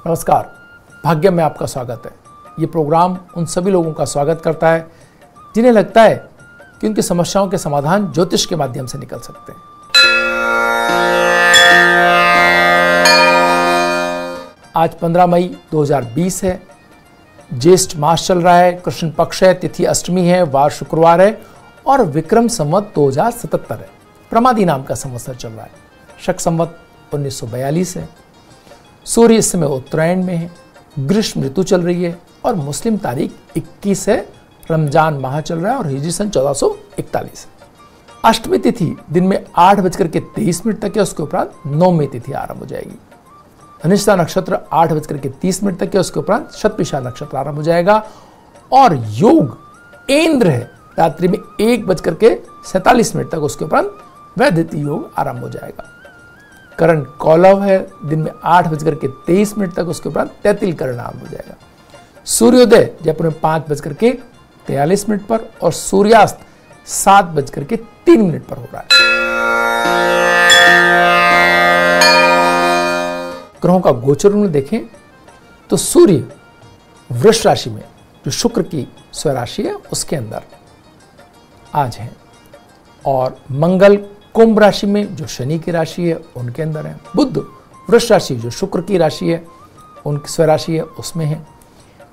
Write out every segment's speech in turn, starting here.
नमस्कार, भाग्य में आपका स्वागत है। ये प्रोग्राम उन सभी लोगों का स्वागत करता है जिन्हें लगता है कि उनकी समस्याओं के समाधान ज्योतिष के माध्यम से निकल सकते हैं। आज 15 मई 2020 है। ज्येष्ठ मास चल रहा है, कृष्ण पक्ष है, तिथि अष्टमी है, वार शुक्रवार है और विक्रम संवत 2077 है। प्रमादी नाम का संवत्सर चल रहा है। शक संवत 1942 है। सूर्य इस समय उत्तरायण में है, ग्रीष्म ऋतु चल रही है और मुस्लिम तारीख 21 है। रमजान माह चल रहा है और हिजरी सन 1441 है। अष्टमी तिथि दिन में 8:23 तक है, उसके उपरांत नौमी तिथि आरंभ हो जाएगी। धनिष्ठा नक्षत्र 8:30 तक है, उसके उपरांत शतभिषा नक्षत्र आरंभ हो जाएगा और योग इंद्र है रात्रि में 1:47 तक, उसके उपरांत वैदिति योग आरंभ हो जाएगा। करण कौलव है दिन में 8:23 तक, उसके उपरांत तैतिल करण आरंभ हो जाएगा। सूर्योदय जयपुर में 5:43 पर और सूर्यास्त 7:03 पर हो रहा है। ग्रहों का गोचर में देखें तो सूर्य वृष राशि में, जो शुक्र की स्वराशि है, उसके अंदर आज है और मंगल कुंभ राशि में, जो शनि की राशि है, उनके अंदर है। बुध वृष राशि, जो शुक्र की राशि है, उनकी स्वराशि है, उसमें है।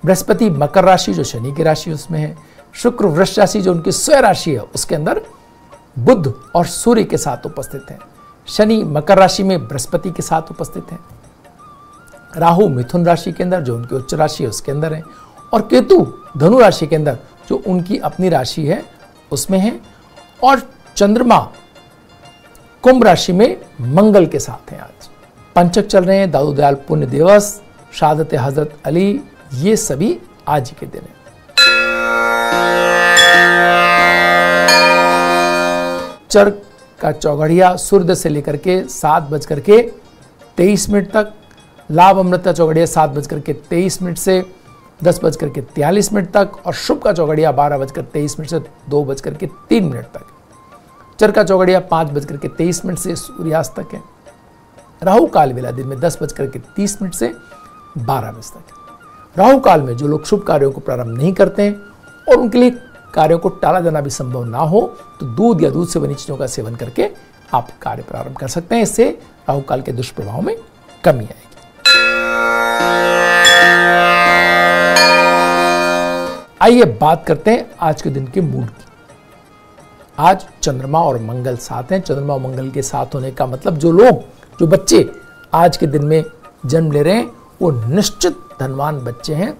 बृहस्पति मकर राशि, जो शनि की राशि, उसमें है। शुक्र वृष राशि, जो उनकी स्वराशि है, उसके अंदर बुध और सूर्य के साथ उपस्थित है। शनि मकर राशि में बृहस्पति के साथ उपस्थित है। राहु मिथुन राशि के अंदर, जो उनकी उच्च राशि है, उसके अंदर है और केतु धनु राशि के अंदर, जो उनकी अपनी राशि है, उसमें है। और चंद्रमा कुंभ राशि में मंगल के साथ हैं। आज पंचक चल रहे हैं। दाऊद दयाल पुण्य दिवस, शहादत हजरत अली, ये सभी आज ही के दिन है। चर का चौघड़िया सूर्योदय से लेकर के 7:23 तक, लाभ अमृत का चौघड़िया 7:23 से 10:43 तक और शुभ का चौघड़िया 12:23 से 2:03 तक। चर का चौघड़िया 5:23 से सूर्यास्त तक है। राहु काल वेला दिन में 10:30 से 12 बजे तक है। राहु काल में जो लोग शुभ कार्यों को प्रारंभ नहीं करते हैं और उनके लिए कार्यों को टाला जाना भी संभव ना हो, तो दूध या दूध से बनी चीजों का सेवन करके आप कार्य प्रारंभ कर सकते हैं। इससे राहु काल के दुष्प्रभाव में कमी आएगी। आइए बात करते हैं आज के दिन के मूड की। आज चंद्रमा और मंगल साथ हैं। चंद्रमा और मंगल के साथ होने का मतलब जो बच्चे आज के दिन में जन्म ले रहे हैं, वो निश्चित धनवान बच्चे हैं,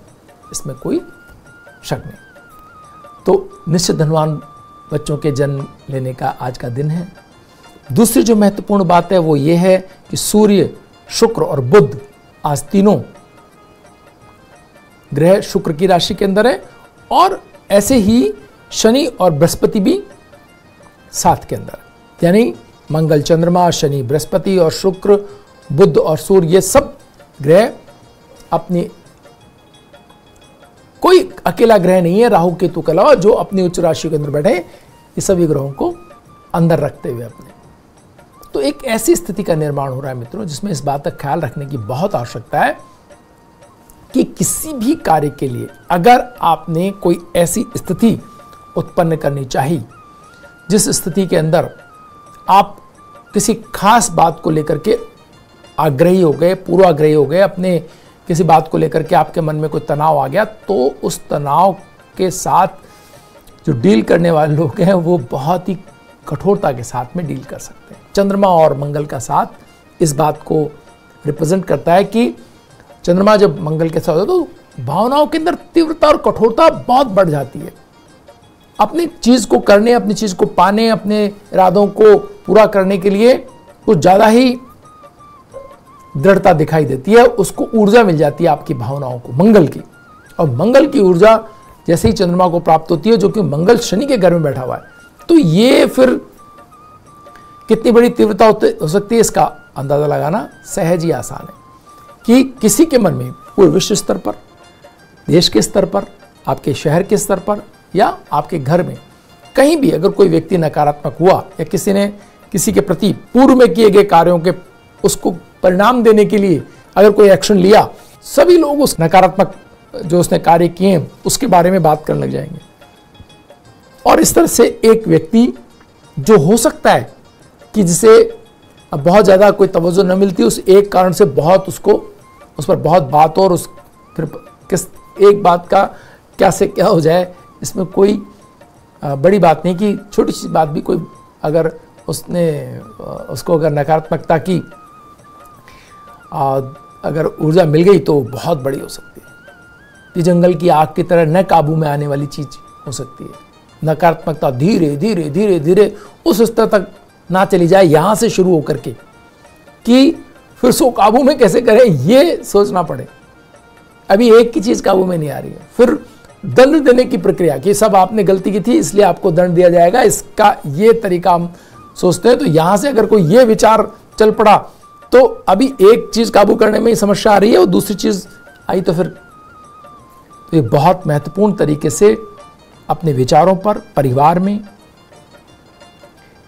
इसमें कोई शक नहीं। तो निश्चित धनवान बच्चों के जन्म लेने का आज का दिन है। दूसरी जो महत्वपूर्ण बात है वो ये है कि सूर्य, शुक्र और बुध आज तीनों ग्रह शुक्र की राशि के अंदर है और ऐसे ही शनि और बृहस्पति भी साथ के अंदर, यानी मंगल चंद्रमा, शनि बृहस्पति और शुक्र बुध और सूर्य, ये सब ग्रह अपनी, कोई अकेला ग्रह नहीं है राहु केतु के अलावा जो अपनी उच्च राशि के अंदर बैठे, ये सभी ग्रहों को अंदर रखते हुए अपने। तो एक ऐसी स्थिति का निर्माण हो रहा है मित्रों, जिसमें इस बात का ख्याल रखने की बहुत आवश्यकता है कि किसी भी कार्य के लिए अगर आपने कोई ऐसी स्थिति उत्पन्न करनी चाहिए जिस स्थिति के अंदर आप किसी खास बात को लेकर के आग्रही हो गए, पूर्वाग्रही हो गए, अपने किसी बात को लेकर के आपके मन में कोई तनाव आ गया, तो उस तनाव के साथ जो डील करने वाले लोग हैं वो बहुत ही कठोरता के साथ में डील कर सकते हैं। चंद्रमा और मंगल का साथ इस बात को रिप्रेजेंट करता है कि चंद्रमा जब मंगल के साथ होता है तो भावनाओं के अंदर तीव्रता और कठोरता बहुत बढ़ जाती है। अपनी चीज को करने, अपनी चीज को पाने, अपने इरादों को पूरा करने के लिए कुछ ज्यादा ही दृढ़ता दिखाई देती है, उसको ऊर्जा मिल जाती है आपकी भावनाओं को, मंगल की। और मंगल की ऊर्जा जैसे ही चंद्रमा को प्राप्त होती है, जो कि मंगल शनि के घर में बैठा हुआ है, तो ये फिर कितनी बड़ी तीव्रता हो सकती है, इसका अंदाजा लगाना सहज ही आसान है कि किसी के मन में कोई विश्व स्तर पर, देश के स्तर पर, आपके शहर के स्तर पर या आपके घर में कहीं भी अगर कोई व्यक्ति नकारात्मक हुआ या किसी ने किसी के प्रति पूर्व में किए गए कार्यों के उसको परिणाम देने के लिए अगर कोई एक्शन लिया, सभी लोग उस नकारात्मक जो उसने कार्य किए हैं उसके बारे में बात करने लग जाएंगे। और इस तरह से एक व्यक्ति जो हो सकता है कि जिसे बहुत ज़्यादा कोई तवज्जो न मिलती, उस एक कारण से बहुत उसको उस पर बहुत बात हो, और उस फिर किस एक बात का क्या से क्या हो जाए, इसमें कोई बड़ी बात नहीं कि छोटी सी बात भी कोई अगर उसको अगर नकारात्मकता की अगर ऊर्जा मिल गई तो बहुत बड़ी हो सकती है। ये जंगल की आग की तरह न काबू में आने वाली चीज हो सकती है। नकारात्मकता धीरे धीरे धीरे धीरे उस स्तर तक ना चली जाए यहाँ से शुरू होकर के कि फिर उसको काबू में कैसे करें ये सोचना पड़े। अभी एक की चीज काबू में नहीं आ रही है, फिर दंड देने की प्रक्रिया कि सब आपने गलती की थी इसलिए आपको दंड दिया जाएगा, इसका ये तरीका हम सोचते हैं। तो यहां से अगर कोई ये विचार चल पड़ा तो अभी एक चीज काबू करने में ही समस्या आ रही है और दूसरी चीज आई तो फिर तो ये बहुत महत्वपूर्ण तरीके से अपने विचारों पर, परिवार में,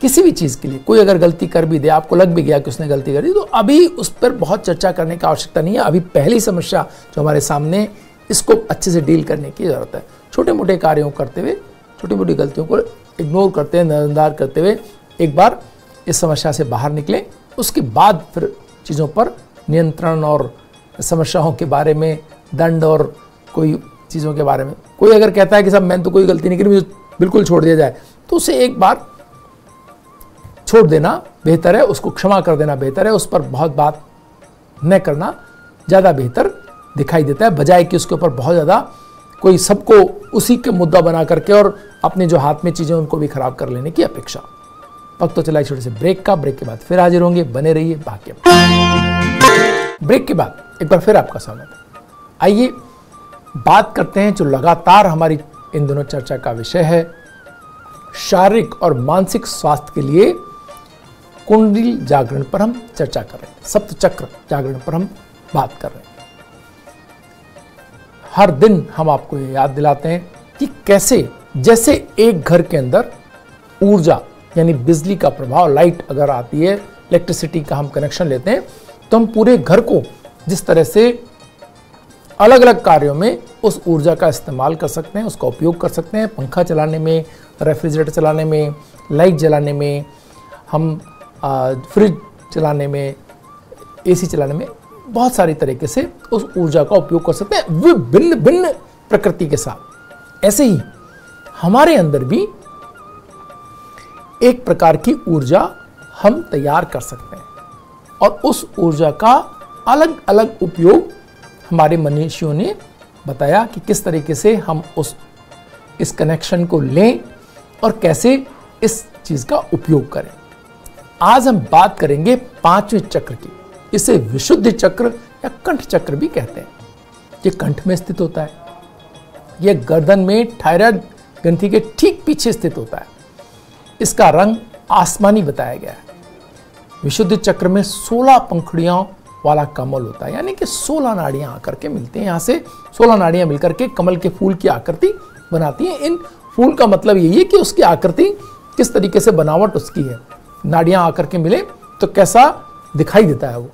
किसी भी चीज के लिए कोई अगर गलती कर भी दे, आपको लग भी गया कि उसने गलती कर दी, तो अभी उस पर बहुत चर्चा करने की आवश्यकता नहीं है। अभी पहली समस्या जो हमारे सामने, इसको अच्छे से डील करने की जरूरत है। छोटे मोटे कार्यों करते हुए, छोटी मोटी गलतियों को इग्नोर करते हुए, नजरअंदाज करते हुए एक बार इस समस्या से बाहर निकले, उसके बाद फिर चीज़ों पर नियंत्रण और समस्याओं के बारे में, दंड और कोई चीज़ों के बारे में, कोई अगर कहता है कि साहब मैंने तो कोई गलती नहीं की, मुझे बिल्कुल छोड़ दिया जाए, तो उसे एक बार छोड़ देना बेहतर है, उसको क्षमा कर देना बेहतर है, उस पर बहुत बात न करना ज़्यादा बेहतर दिखाई देता है, बजाय कि उसके ऊपर बहुत ज़्यादा कोई सबको उसी के मुद्दा बना करके और अपने जो हाथ में चीज़ें उनको भी खराब कर लेने की अपेक्षा। वक्त तो चला छोटे से ब्रेक का, ब्रेक के बाद फिर हाजिर होंगे, बने रहिए भाग्य। ब्रेक के बाद एक बार फिर आपका स्वागत है। आइए बात करते हैं जो लगातार हमारी इन दिनों चर्चा का विषय है, शारीरिक और मानसिक स्वास्थ्य के लिए कुंडली जागरण पर हम चर्चा कर रहे हैं, सप्त चक्र जागरण पर हम बात कर रहे हैं। हर दिन हम आपको ये याद दिलाते हैं कि कैसे, जैसे एक घर के अंदर ऊर्जा यानी बिजली का प्रभाव, लाइट अगर आती है, इलेक्ट्रिसिटी का हम कनेक्शन लेते हैं, तो हम पूरे घर को जिस तरह से अलग अलग कार्यों में उस ऊर्जा का इस्तेमाल कर सकते हैं, उसका उपयोग कर सकते हैं। पंखा चलाने में, रेफ्रिजरेटर चलाने में, लाइट जलाने में, हम फ्रिज चलाने में, एसी चलाने में, बहुत सारी तरीके से उस ऊर्जा का उपयोग कर सकते हैं विभिन्न भिन्न प्रकृति के साथ। ऐसे ही हमारे अंदर भी एक प्रकार की ऊर्जा हम तैयार कर सकते हैं और उस ऊर्जा का अलग अलग उपयोग हमारे मनीषियों ने बताया कि किस तरीके से हम इस कनेक्शन को लें और कैसे इस चीज का उपयोग करें। आज हम बात करेंगे पांचवें चक्र की। इसे विशुद्धि चक्र या कंठ चक्र भी कहते हैं। ये कंठ में स्थित होता है, यह गर्दन में थायराइड ग्रंथि के ठीक पीछे स्थित होता है। इसका रंग आसमानी बताया गया है। विशुद्धि चक्र में 16 पंखुड़ियों वाला कमल होता है, यानी कि 16 नाड़ियां आकर के मिलती हैं। यहां से 16 नाड़ियां मिलकर के कमल के फूल की आकृति बनाती हैं। इन फूल का मतलब यही है कि उसकी आकृति किस तरीके से बनावट उसकी है, नाड़ियां आकर के मिले तो कैसा दिखाई देता है वो।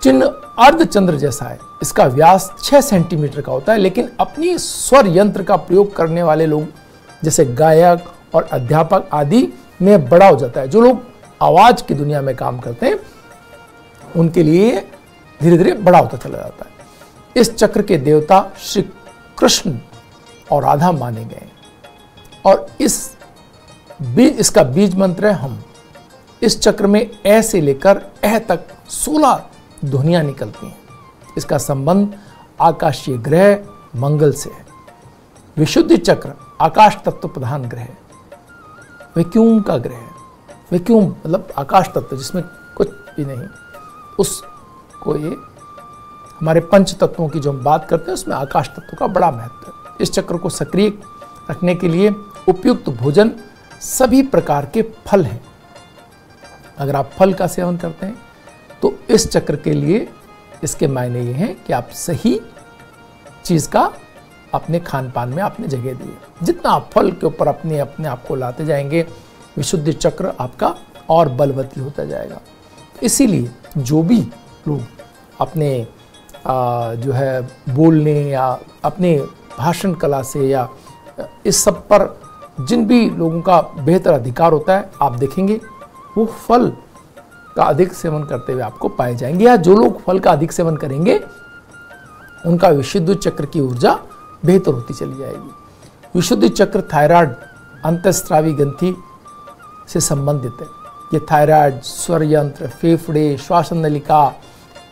चिन्ह अर्धचंद्र जैसा है। इसका व्यास 6 सेंटीमीटर का होता है, लेकिन अपनी स्वर यंत्र का प्रयोग करने वाले लोग जैसे गायक और अध्यापक आदि में बड़ा हो जाता है। जो लोग आवाज की दुनिया में काम करते हैं उनके लिए धीरे धीरे बड़ा होता चला जाता है। इस चक्र के देवता श्री कृष्ण और राधा माने गए और इसका बीज मंत्र है हम। इस चक्र में ए से लेकर ए तक 16 ध्वनियां निकलती हैं। इसका संबंध आकाशीय ग्रह मंगल से है। विशुद्धि चक्र आकाश तत्व प्रधान ग्रह है, वैक्यूम का ग्रह है। वैक्यूम मतलब आकाश तत्व जिसमें कुछ भी नहीं, उसको ये हमारे पंच तत्वों की जो हम बात करते हैं उसमें आकाश तत्व का बड़ा महत्व है। इस चक्र को सक्रिय रखने के लिए उपयुक्त भोजन सभी प्रकार के फल हैं। अगर आप फल का सेवन करते हैं तो इस चक्र के लिए इसके मायने ये हैं कि आप सही चीज का अपने खान पान में आपने जगह दी है। जितना आप फल के ऊपर अपने आप को लाते जाएंगे, विशुद्धि चक्र आपका और बलवती होता जाएगा। इसीलिए जो भी लोग अपने जो है बोलने या अपने भाषण कला से या इस सब पर जिन भी लोगों का बेहतर अधिकार होता है, आप देखेंगे वो फल का अधिक सेवन करते हुए आपको पाए जाएंगे, या जो लोग फल का अधिक सेवन करेंगे उनका विशुद्ध चक्र की ऊर्जा बेहतर होती चली जाएगी। विशुद्ध चक्र थायराइड अंतःस्रावी ग्रंथि से संबंधित है। ये थायराइड, स्वर यंत्र, फेफड़े, श्वासन नलिका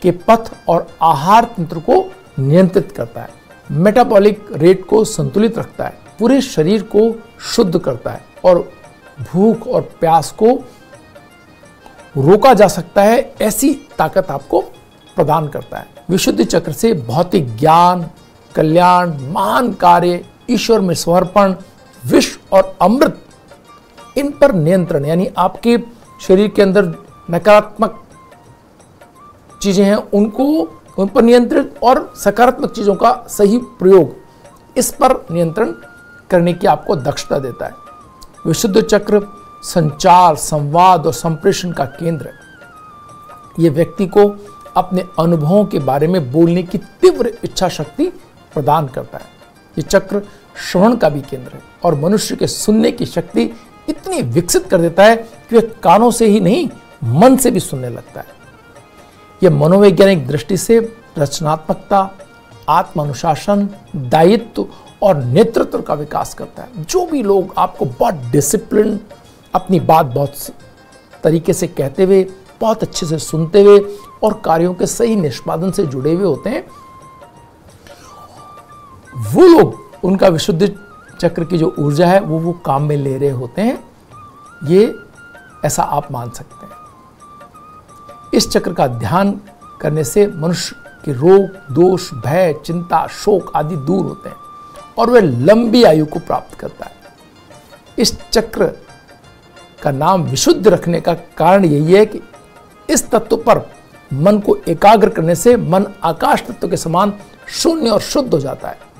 के पथ और आहार तंत्र को नियंत्रित करता है, मेटाबॉलिक रेट को संतुलित रखता है, पूरे शरीर को शुद्ध करता है और भूख और प्यास को रोका जा सकता है, ऐसी ताकत आपको प्रदान करता है। विशुद्ध चक्र से भौतिक ज्ञान, कल्याण, महान कार्य, ईश्वर में समर्पण, विष और अमृत, इन पर नियंत्रण, यानी आपके शरीर के अंदर नकारात्मक चीजें हैं उन पर नियंत्रित और सकारात्मक चीजों का सही प्रयोग, इस पर नियंत्रण करने की आपको दक्षता देता है। विशुद्ध चक्र संचार, संवाद और संप्रेषण का केंद्र है। यह व्यक्ति को अपने अनुभवों के बारे में बोलने की तीव्र इच्छा शक्ति प्रदान करता है। यह चक्र श्रवण का भी केंद्र है और मनुष्य के सुनने की शक्ति इतनी विकसित कर देता है कि वह कानों से ही नहीं, मन से भी सुनने लगता है। यह मनोवैज्ञानिक दृष्टि से रचनात्मकता, आत्मानुशासन, दायित्व और नेतृत्व का विकास करता है। जो भी लोग आपको बहुत डिसिप्लिन, अपनी बात बहुत तरीके से कहते हुए, बहुत अच्छे से सुनते हुए और कार्यों के सही निष्पादन से जुड़े हुए होते हैं, वो लोग, उनका विशुद्ध चक्र की जो ऊर्जा है वो काम में ले रहे होते हैं, ये ऐसा आप मान सकते हैं। इस चक्र का ध्यान करने से मनुष्य के रोग, दोष, भय, चिंता, शोक आदि दूर होते हैं और वह लंबी आयु को प्राप्त करता है। इस चक्र का नाम विशुद्ध रखने का कारण यही है कि इस तत्व पर मन को एकाग्र करने से मन आकाश तत्व के समान शून्य और शुद्ध हो जाता है।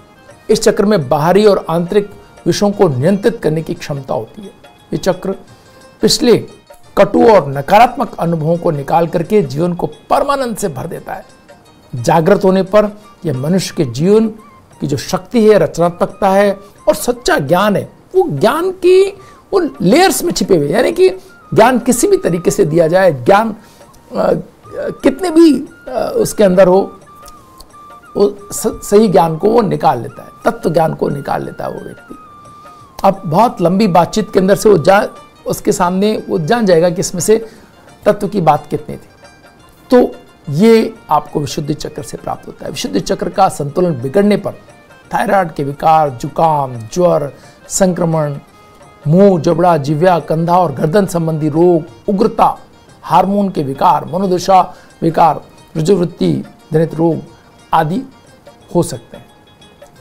इस चक्र में बाहरी और आंतरिक विषयों को नियंत्रित करने की क्षमता होती है। ये चक्र पिछले कटु और नकारात्मक अनुभवों को निकाल करके जीवन को परमानंद से भर देता है। जागृत होने पर यह मनुष्य के जीवन की जो शक्ति है, रचनात्मकता है और सच्चा ज्ञान है, वो ज्ञान की उन लेयर्स में छिपे हुए, यानी कि ज्ञान किसी भी तरीके से दिया जाए, ज्ञान कितने भी उसके अंदर हो, वो सही ज्ञान को वो निकाल लेता है, तत्व ज्ञान को निकाल लेता है वो व्यक्ति। अब बहुत लंबी बातचीत के अंदर से वो उसके सामने वो जान जाएगा कि इसमें से तत्व की बात कितनी थी। तो ये आपको विशुद्ध चक्र से प्राप्त होता है। विशुद्ध चक्र का संतुलन बिगड़ने पर थायराइड के विकार, जुकाम, ज्वर, संक्रमण, मुंह, जबड़ा, जिह्वा, कंधा और गर्दन संबंधी रोग, उग्रता, हार्मोन के विकार, मनोदशा विकार, रुजुवृत्ति जनित रोग आदि हो सकते हैं।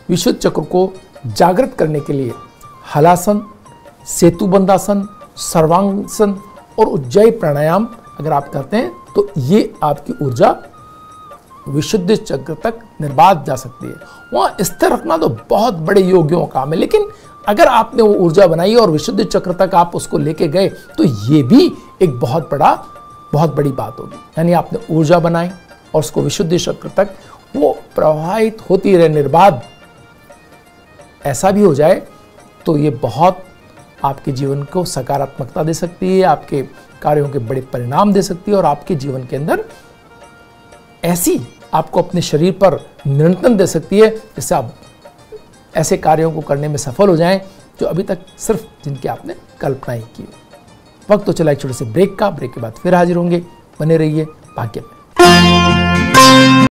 विशुद्ध चक्र को जागृत करने के लिए हलासन, सेतुबंधासन, सर्वांगासन और उज्जयी प्राणायाम अगर आप करते हैं तो ये आपकी ऊर्जा विशुद्ध चक्र तक निर्बाध जा सकती है। वहाँ स्थिर रखना तो बहुत बड़े योगियों का काम है, लेकिन अगर आपने वो ऊर्जा बनाई और विशुद्ध चक्र तक आप उसको लेके गए तो ये भी एक बहुत बड़ी बात होगी। यानी आपने ऊर्जा बनाई और उसको विशुद्ध चक्र तक वो प्रवाहित होती रहे निर्बाध, ऐसा भी हो जाए तो ये बहुत आपके जीवन को सकारात्मकता दे सकती है, आपके कार्यों के बड़े परिणाम दे सकती है और आपके जीवन के अंदर ऐसी आपको अपने शरीर पर नियंत्रण दे सकती है जिससे आप ऐसे कार्यों को करने में सफल हो जाएं जो अभी तक सिर्फ जिनकी आपने कल्पना ही की। वक्त तो चला एक छोटे से ब्रेक का, ब्रेक के बाद फिर हाजिर होंगे। बने रहिए भाग्य में।